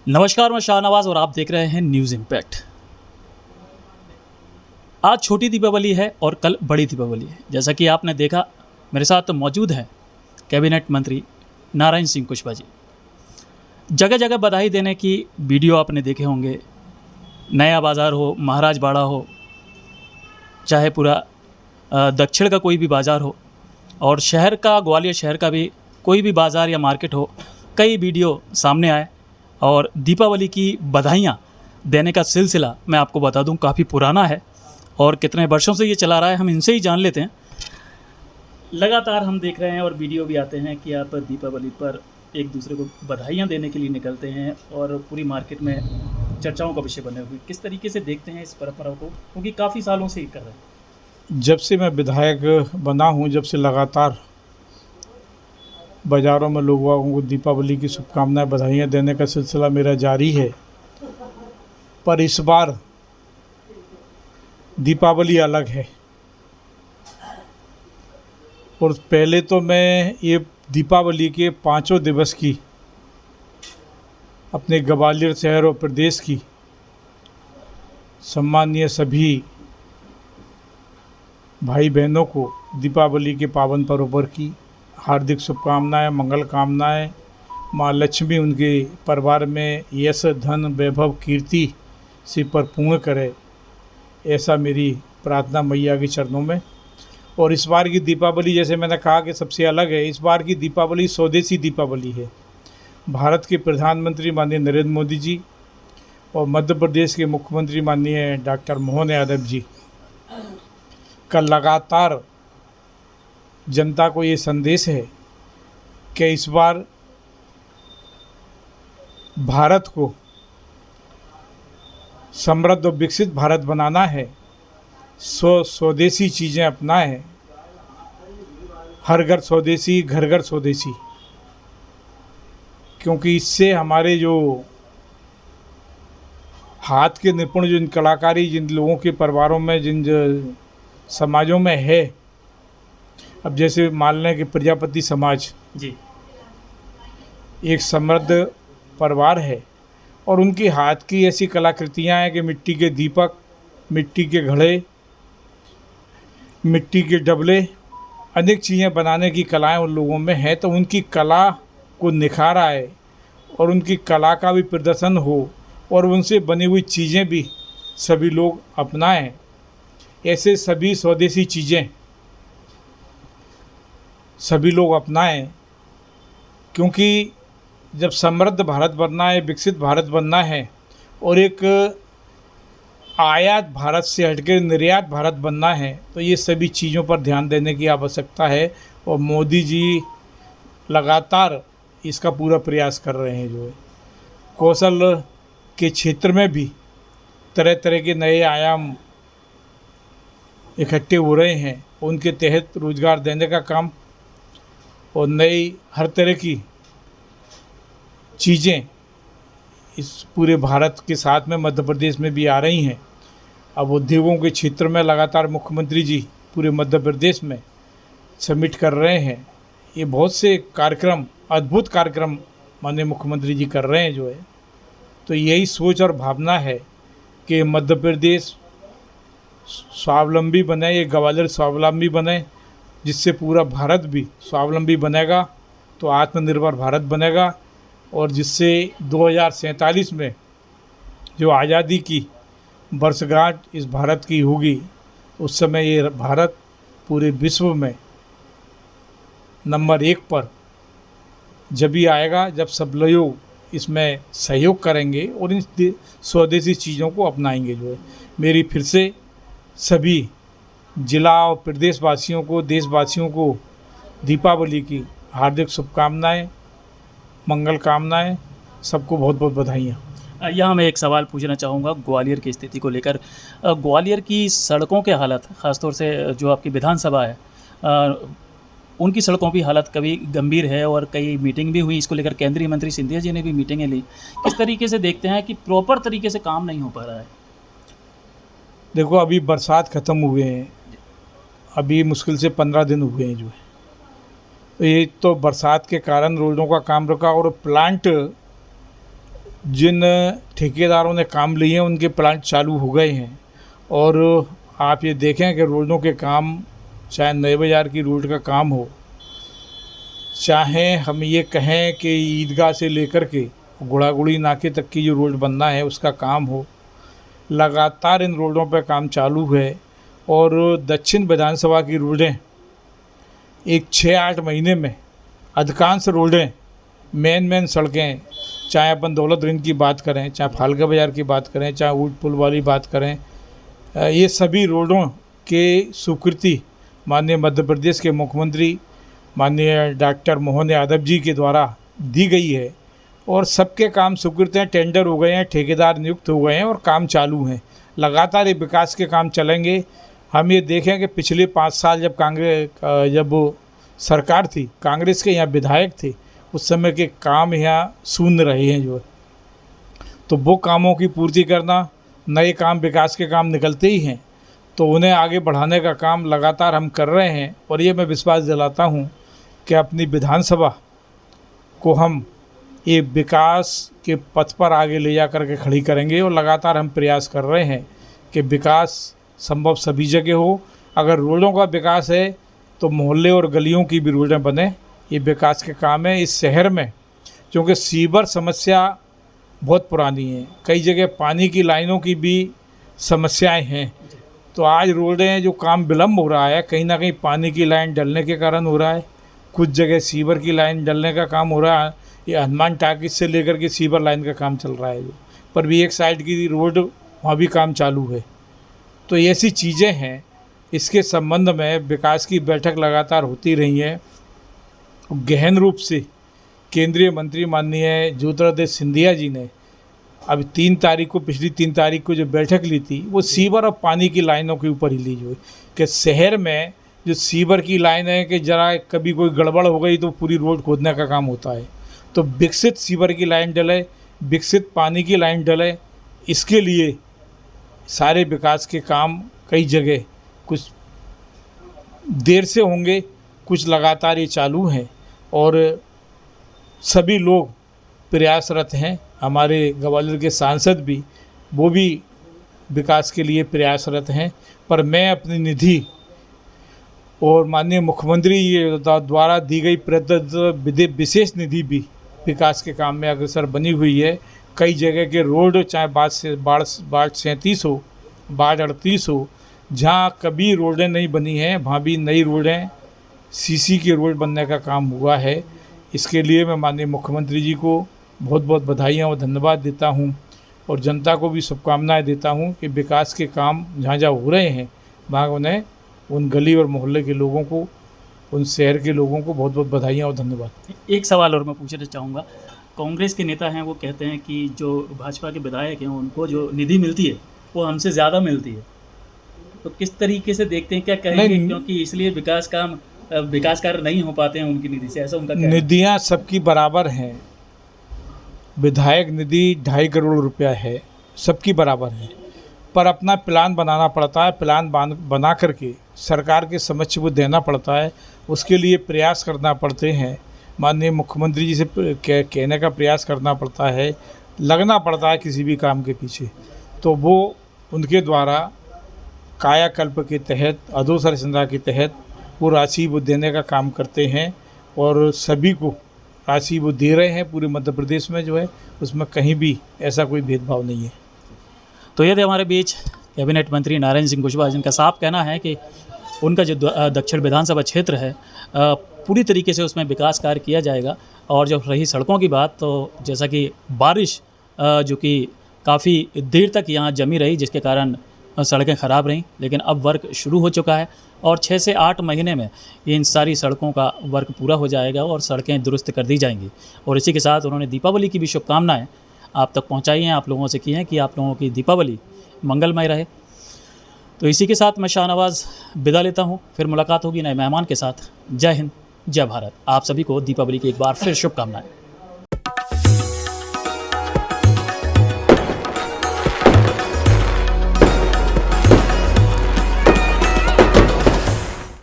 नमस्कार, मैं शाहनवाज और आप देख रहे हैं न्यूज़ इम्पैक्ट। आज छोटी दीपावली है और कल बड़ी दीपावली है। जैसा कि आपने देखा, मेरे साथ मौजूद हैं कैबिनेट मंत्री नारायण सिंह कुशवाहा जी। जगह जगह बधाई देने की वीडियो आपने देखे होंगे। नया बाज़ार हो, महाराज बाड़ा हो, चाहे पूरा दक्षिण का कोई भी बाज़ार हो, और शहर का, ग्वालियर शहर का भी कोई भी बाज़ार या मार्केट हो, कई वीडियो सामने आए। और दीपावली की बधाइयाँ देने का सिलसिला मैं आपको बता दूं काफ़ी पुराना है और कितने वर्षों से ये चला रहा है, हम इनसे ही जान लेते हैं। लगातार हम देख रहे हैं और वीडियो भी आते हैं कि आप दीपावली पर एक दूसरे को बधाइयाँ देने के लिए निकलते हैं और पूरी मार्केट में चर्चाओं का विषय बने हुए। किस तरीके से देखते हैं इस परंपरा को, क्योंकि काफ़ी सालों से ही कर रहे हैं। जब से मैं विधायक बना हूं, जब से लगातार बाज़ारों में लोगों को दीपावली की शुभकामनाएं, बधाइयां देने का सिलसिला मेरा जारी है। पर इस बार दीपावली अलग है। और पहले तो मैं ये दीपावली के 5 दिवस की अपने ग्वालियर शहर और प्रदेश की सम्मानीय सभी भाई बहनों को दीपावली के पावन पर्व पर की हार्दिक शुभकामनाएं, मंगल कामनाएं। माँ लक्ष्मी उनके परिवार में यश, धन, वैभव, कीर्ति से परिपूर्ण करे, ऐसा मेरी प्रार्थना मैया के चरणों में। और इस बार की दीपावली, जैसे मैंने कहा कि सबसे अलग है, इस बार की दीपावली स्वदेशी दीपावली है। भारत के प्रधानमंत्री माननीय नरेंद्र मोदी जी और मध्य प्रदेश के मुख्यमंत्री माननीय डॉक्टर मोहन यादव जी का लगातार जनता को ये संदेश है कि इस बार भारत को समृद्ध और विकसित भारत बनाना है। स्वदेशी चीज़ें अपनाएं, हर घर स्वदेशी, घर घर स्वदेशी। क्योंकि इससे हमारे जो हाथ के निपुण, जिन कलाकारी, जिन लोगों के परिवारों में, जिन समाजों में है, अब जैसे मान लें कि प्रजापति समाज जी, एक समृद्ध परिवार है और उनकी हाथ की ऐसी कलाकृतियाँ हैं कि मिट्टी के दीपक, मिट्टी के घड़े, मिट्टी के डबले, अनेक चीज़ें बनाने की कलाएं उन लोगों में है। तो उनकी कला को निखारा है और उनकी कला का भी प्रदर्शन हो और उनसे बनी हुई चीज़ें भी सभी लोग अपनाएं। ऐसे सभी स्वदेशी चीज़ें सभी लोग अपनाएं, क्योंकि जब समृद्ध भारत बनना है, विकसित भारत बनना है और एक आयात भारत से हटकर निर्यात भारत बनना है, तो ये सभी चीज़ों पर ध्यान देने की आवश्यकता है। और मोदी जी लगातार इसका पूरा प्रयास कर रहे हैं। जो है कौशल के क्षेत्र में भी तरह तरह के नए आयाम इकट्ठे हो रहे हैं, उनके तहत रोज़गार देने का काम और नई हर तरह की चीज़ें इस पूरे भारत के साथ में मध्य प्रदेश में भी आ रही हैं। अब उद्योगों के क्षेत्र में लगातार मुख्यमंत्री जी पूरे मध्य प्रदेश में सबमिट कर रहे हैं। ये बहुत से कार्यक्रम, अद्भुत कार्यक्रम माननीय मुख्यमंत्री जी कर रहे हैं। जो है तो यही सोच और भावना है कि मध्य प्रदेश स्वावलंबी बने, ये ग्वालियर स्वावलंबी बने, जिससे पूरा भारत भी स्वावलंबी बनेगा, तो आत्मनिर्भर भारत बनेगा। और जिससे 2047 में जो आज़ादी की वर्षगांठ इस भारत की होगी, उस समय ये भारत पूरे विश्व में नंबर 1 पर जब भी आएगा, जब सब लोग इसमें सहयोग करेंगे और इन स्वदेशी चीज़ों को अपनाएंगे। जो है मेरी फिर से सभी जिला और प्रदेशवासियों को, देशवासियों को दीपावली की हार्दिक शुभकामनाएं, मंगल कामनाएं, सबको बहुत बहुत बधाइयाँ। यहाँ मैं एक सवाल पूछना चाहूँगा ग्वालियर की स्थिति को लेकर। ग्वालियर की सड़कों के हालत, ख़ासतौर से जो आपकी विधानसभा है, उनकी सड़कों की हालत कभी गंभीर है और कई मीटिंग भी हुई इसको लेकर। केंद्रीय मंत्री सिंधिया जी ने भी मीटिंगें ली। किस तरीके से देखते हैं कि प्रॉपर तरीके से काम नहीं हो पा रहा है? देखो, अभी बरसात ख़त्म हुए हैं, अभी मुश्किल से 15 दिन हुए हैं। जो है तो ये तो बरसात के कारण रोडों का काम रुका और प्लांट जिन ठेकेदारों ने काम लिए हैं उनके प्लांट चालू हो गए हैं। और आप ये देखें कि रोडों के काम, चाहे नए बाज़ार की रोड का काम हो, चाहे हम ये कहें कि ईदगाह से लेकर के गुड़ागुड़ी नाके तक की जो रोड बनना है उसका काम हो, लगातार इन रोडों पर काम चालू है। और दक्षिण विधानसभा की रोडें एक 6-8 महीने में अधिकांश रोडें, मेन सड़कें, चाहे अपन दौलतगंज की बात करें, चाहे फालका बाज़ार की बात करें, चाहे ऊट पुल वाली बात करें, ये सभी रोडों के स्वीकृति माननीय मध्य प्रदेश के मुख्यमंत्री माननीय डॉक्टर मोहन यादव जी के द्वारा दी गई है। और सबके काम स्वीकृत हैं, टेंडर हो गए हैं, ठेकेदार नियुक्त हो गए हैं और काम चालू हैं। लगातार ये विकास के काम चलेंगे। हम ये देखें कि पिछले 5 साल जब सरकार थी, कांग्रेस के यहाँ विधायक थे, उस समय के काम यहाँ शून्य रहे हैं जो है, तो वो कामों की पूर्ति करना, नए काम, विकास के काम निकलते ही हैं, तो उन्हें आगे बढ़ाने का काम लगातार हम कर रहे हैं। और ये मैं विश्वास दिलाता हूँ कि अपनी विधानसभा को हम ये विकास के पथ पर आगे ले जा कर के खड़ी करेंगे। और लगातार हम प्रयास कर रहे हैं कि विकास संभव सभी जगह हो। अगर रोडों का विकास है तो मोहल्ले और गलियों की भी रोडें बने, ये विकास के काम है। इस शहर में क्योंकि सीवर समस्या बहुत पुरानी है, कई जगह पानी की लाइनों की भी समस्याएं हैं, तो आज रोडें जो काम विलम्ब हो रहा है, कहीं ना कहीं पानी की लाइन डलने के कारण हो रहा है, कुछ जगह सीवर की लाइन डलने का काम हो रहा है। ये हनुमान टाकिज से लेकर के सीवर लाइन का काम चल रहा है, पर भी एक साइड की रोड वहाँ भी काम चालू है। तो ऐसी चीज़ें हैं। इसके संबंध में विकास की बैठक लगातार होती रही है। गहन रूप से केंद्रीय मंत्री माननीय ज्योतिरादित्य सिंधिया जी ने अब पिछली 3 तारीख को जो बैठक ली थी, वो सीवर और पानी की लाइनों के ऊपर ही ली जो है कि शहर में जो सीवर की लाइन है कि ज़रा कभी कोई गड़बड़ हो गई तो पूरी रोड खोदने का काम होता है, तो विकसित सीवर की लाइन डले, विकसित पानी की लाइन डले। इसके लिए सारे विकास के काम कई जगह कुछ देर से होंगे, कुछ लगातार ये चालू हैं और सभी लोग प्रयासरत हैं। हमारे ग्वालियर के सांसद भी, वो भी विकास के लिए प्रयासरत हैं। पर मैं अपनी निधि और माननीय मुख्यमंत्री द्वारा दी गई विशेष निधि भी विकास के काम में अग्रसर बनी हुई है। कई जगह के रोड, चाहे बाढ़ 37 हो, बाढ़ 38 हो, जहाँ कभी रोडें नहीं बनी हैं, वहाँ भी नई रोडें, सीसी के रोड बनने का काम हुआ है। इसके लिए मैं माननीय मुख्यमंत्री जी को बहुत बहुत बधाइयाँ और धन्यवाद देता हूँ और जनता को भी शुभकामनाएं देता हूँ कि विकास के काम जहाँ जहाँ हो रहे हैं वहाँ उन्हें, उन गली और मोहल्ले के लोगों को, उन शहर के लोगों को बहुत बहुत बधाइयाँ और धन्यवाद। एक सवाल और मैं पूछना चाहूँगा, कांग्रेस के नेता हैं वो कहते हैं कि जो भाजपा के विधायक हैं उनको जो निधि मिलती है वो हमसे ज़्यादा मिलती है, तो किस तरीके से देखते हैं, क्या कहेंगे? क्योंकि इसलिए विकास कार्य नहीं हो पाते हैं उनकी निधि से, ऐसा उनका कहना है। निधियाँ सबकी बराबर हैं। विधायक निधि 2.5 करोड़ रुपया है, सबकी बराबर है, पर अपना प्लान बनाना पड़ता है। प्लान बना करके सरकार के समक्ष वो देना पड़ता है, उसके लिए प्रयास करना पड़ते हैं। माननीय मुख्यमंत्री जी से कहने का प्रयास करना पड़ता है, लगना पड़ता है किसी भी काम के पीछे, तो वो उनके द्वारा कायाकल्प के तहत, अधोसर संध्या के तहत वो राशि वो देने का काम करते हैं और सभी को राशि वो दे रहे हैं। पूरे मध्य प्रदेश में जो है उसमें कहीं भी ऐसा कोई भेदभाव नहीं है। तो यदि हमारे बीच कैबिनेट मंत्री नारायण सिंह कुशवाहा, जिनका साफ कहना है कि उनका जो दक्षिण विधानसभा क्षेत्र है पूरी तरीके से उसमें विकास कार्य किया जाएगा। और जब रही सड़कों की बात, तो जैसा कि बारिश जो कि काफ़ी देर तक यहाँ जमी रही, जिसके कारण सड़कें ख़राब रहीं, लेकिन अब वर्क शुरू हो चुका है और 6 से 8 महीने में इन सारी सड़कों का वर्क पूरा हो जाएगा और सड़कें दुरुस्त कर दी जाएंगी। और इसी के साथ उन्होंने दीपावली की भी शुभकामनाएं आप तक पहुंचाई हैं, आप लोगों से की हैं कि आप लोगों की दीपावली मंगलमय रहे। तो इसी के साथ मैं शाहनवाज़ विदा लेता हूं, फिर मुलाकात होगी नए मेहमान के साथ। जय हिंद, जय भारत। आप सभी को दीपावली की एक बार फिर शुभकामनाएं।